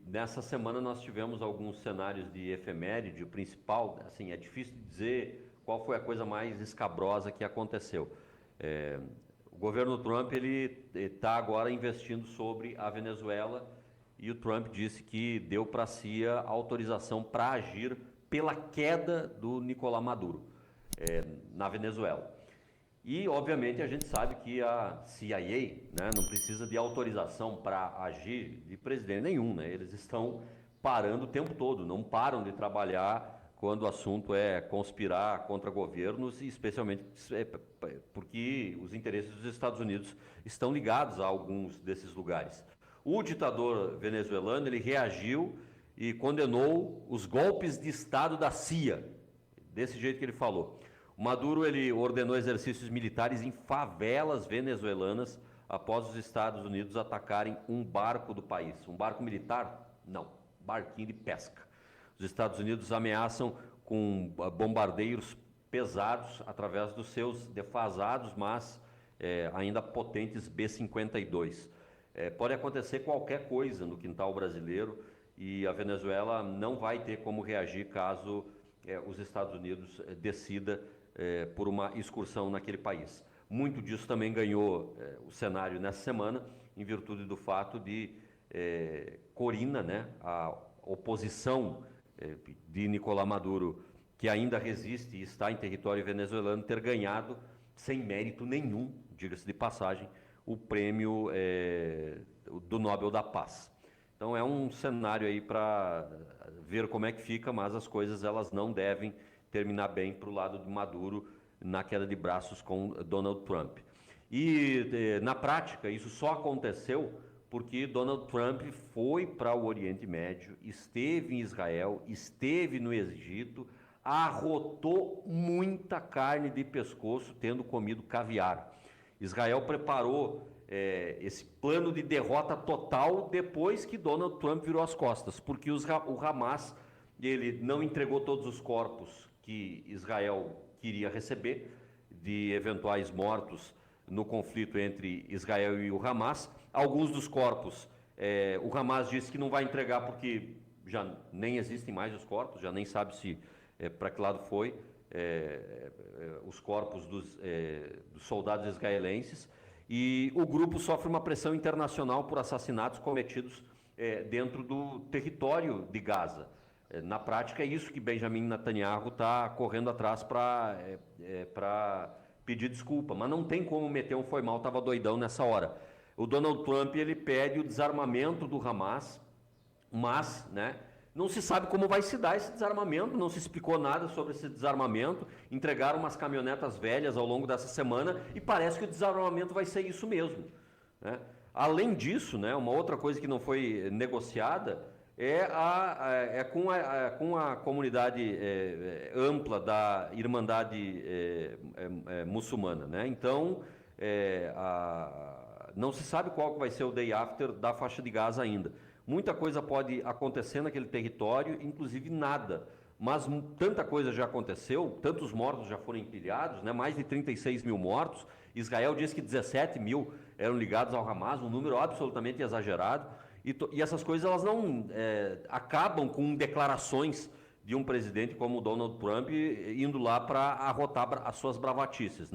Nessa semana nós tivemos alguns cenários de efeméride. O principal, assim, é difícil dizer qual foi a coisa mais escabrosa que aconteceu. É, o governo Trump ele está agora investindo sobre a Venezuela e o Trump disse que deu para a CIA autorização para agir pela queda do Nicolás Maduro na Venezuela. E, obviamente, a gente sabe que a CIA, né, não precisa de autorização para agir de presidente nenhum, né? Eles estão parando o tempo todo, não param de trabalhar quando o assunto é conspirar contra governos, e especialmente porque os interesses dos Estados Unidos estão ligados a alguns desses lugares. O ditador venezuelano, ele reagiu e condenou os golpes de Estado da CIA, desse jeito que ele falou. O Maduro ele ordenou exercícios militares em favelas venezuelanas após os Estados Unidos atacarem um barco do país. Um barco militar? Não, barquinho de pesca. Os Estados Unidos ameaçam com bombardeiros pesados através dos seus defasados, mas ainda potentes B-52. Pode acontecer qualquer coisa no quintal brasileiro e a Venezuela não vai ter como reagir caso os Estados Unidos decida por uma excursão naquele país. Muito disso também ganhou o cenário nessa semana, em virtude do fato de Corina, né, a oposição de Nicolás Maduro, que ainda resiste e está em território venezuelano, ter ganhado, sem mérito nenhum, diga-se de passagem, o prêmio do Nobel da Paz. Então é um cenário aí para ver como é que fica, mas as coisas elas não devem terminar bem para o lado de Maduro na queda de braços com Donald Trump. E na prática isso só aconteceu porque Donald Trump foi para o Oriente Médio, esteve em Israel, esteve no Egito, arrotou muita carne de pescoço tendo comido caviar. Israel preparou esse plano de derrota total depois que Donald Trump virou as costas, porque o Hamas ele não entregou todos os corpos que Israel queria receber de eventuais mortos no conflito entre Israel e o Hamas. Alguns dos corpos o Hamas disse que não vai entregar porque já nem existem mais os corpos, já nem sabe se para que lado foi os corpos dos soldados israelenses. E o grupo sofre uma pressão internacional por assassinatos cometidos dentro do território de Gaza. Na prática, é isso que Benjamin Netanyahu está correndo atrás para pedir desculpa. Mas não tem como meter um foi mal, estava doidão nessa hora. O Donald Trump ele pede o desarmamento do Hamas, mas não se sabe como vai se dar esse desarmamento, não se explicou nada sobre esse desarmamento, entregaram umas caminhonetas velhas ao longo dessa semana e parece que o desarmamento vai ser isso mesmo. Além disso, uma outra coisa que não foi negociada com a comunidade ampla da Irmandade muçulmana. Então, não se sabe qual vai ser o day after da faixa de Gaza ainda. Muita coisa pode acontecer naquele território, inclusive nada. Mas tanta coisa já aconteceu, tantos mortos já foram empilhados, mais de 36 mil mortos. Israel diz que 17 mil eram ligados ao Hamas, um número absolutamente exagerado. E essas coisas elas não acabam com declarações de um presidente como o Donald Trump indo lá para arrotar as suas bravatices.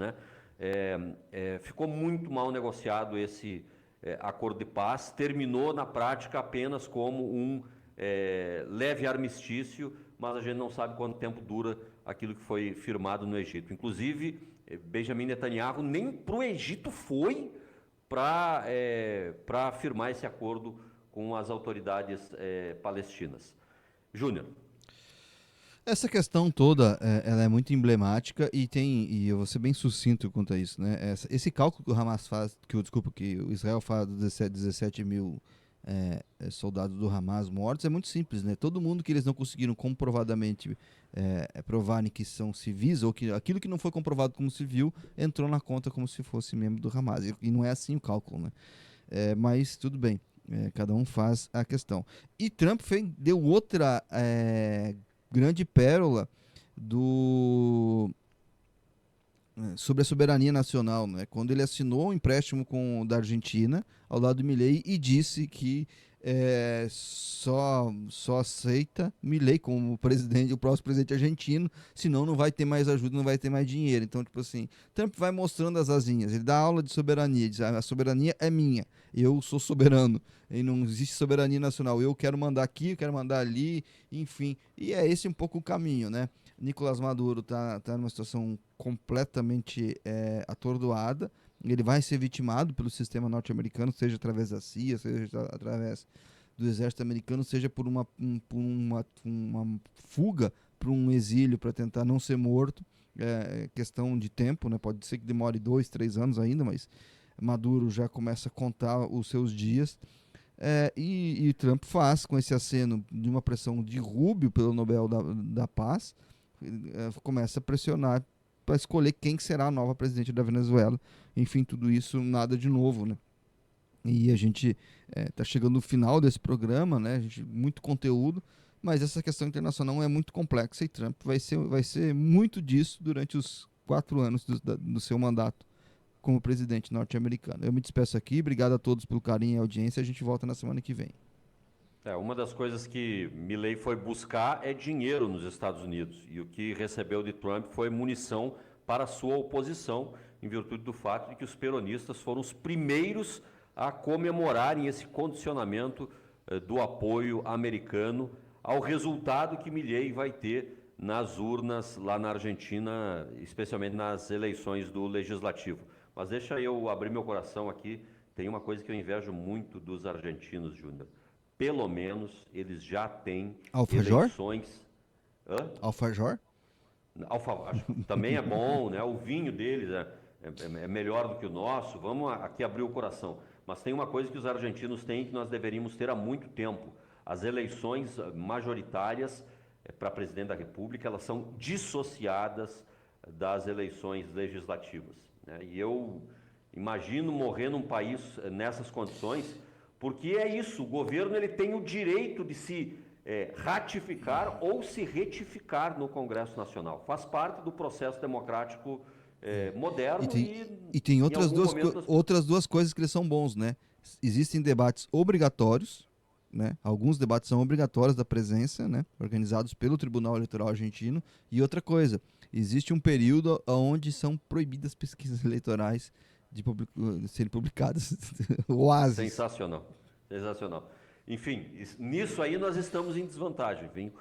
Ficou muito mal negociado esse acordo de paz, terminou na prática apenas como um leve armistício, mas a gente não sabe quanto tempo dura aquilo que foi firmado no Egito. Inclusive, Benjamin Netanyahu nem para o Egito foi para firmar esse acordo com as autoridades palestinas. Júnior. Essa questão toda, ela é muito emblemática e eu vou ser bem sucinto quanto a isso, né? Esse cálculo que o Hamas faz, que o Israel fala dos 17 mil soldados do Hamas mortos, é muito simples, né? Todo mundo que eles não conseguiram comprovadamente provarem que são civis, ou que aquilo que não foi comprovado como civil, entrou na conta como se fosse membro do Hamas. E não é assim o cálculo, né? Mas tudo bem, cada um faz a questão. E Trump deu outra grande pérola sobre a soberania nacional, né? Quando ele assinou um empréstimo da Argentina ao lado do Milei e disse que só aceita Milei como presidente, o próximo presidente argentino, senão não vai ter mais ajuda, não vai ter mais dinheiro. Então, tipo assim, Trump vai mostrando as asinhas, ele dá aula de soberania, diz, a soberania é minha, eu sou soberano, e não existe soberania nacional, eu quero mandar aqui, eu quero mandar ali, enfim. E é esse um pouco o caminho, né? Nicolás Maduro tá numa situação completamente atordoada, ele vai ser vitimado pelo sistema norte-americano, seja através da CIA, seja através do exército americano, seja por uma fuga para um exílio para tentar não ser morto. É questão de tempo, né? Pode ser que demore 2, 3 anos ainda, mas Maduro já começa a contar os seus dias. E Trump faz com esse aceno de uma pressão de Rubio pelo Nobel da Paz, começa a pressionar para escolher quem será a nova presidente da Venezuela. Enfim, tudo isso nada de novo, né? E a gente está chegando no final desse programa, né? Muito conteúdo, mas essa questão internacional é muito complexa e Trump vai ser muito disso durante os 4 anos do seu mandato como presidente norte-americano. Eu me despeço aqui, obrigado a todos pelo carinho e audiência, a gente volta na semana que vem. Uma das coisas que Milei foi buscar é dinheiro nos Estados Unidos, e o que recebeu de Trump foi munição para a sua oposição, em virtude do fato de que os peronistas foram os primeiros a comemorarem esse condicionamento do apoio americano ao resultado que Milei vai ter nas urnas lá na Argentina, especialmente nas eleições do Legislativo. Mas deixa eu abrir meu coração aqui, tem uma coisa que eu invejo muito dos argentinos, Júnior. Pelo menos eles já têm Alfajor? eleições... Hã? Alfajor? Também é bom, né? O vinho deles é melhor do que o nosso. Vamos aqui abrir o coração. Mas tem uma coisa que os argentinos têm que nós deveríamos ter há muito tempo. As eleições majoritárias para presidente da República, elas são dissociadas das eleições legislativas, né? E eu imagino morrer num país nessas condições, porque é isso, o governo ele tem o direito de se ratificar ou se retificar no Congresso Nacional. Faz parte do processo democrático moderno e tem outras momento... outras duas coisas que eles são bons, né? Existem debates obrigatórios, né? Alguns debates são obrigatórios da presença, né? Organizados pelo Tribunal Eleitoral Argentino. E outra coisa, existe um período onde são proibidas pesquisas eleitorais de serem publicadas. Oásis. Sensacional, sensacional. Enfim, nisso aí nós estamos em desvantagem, viu?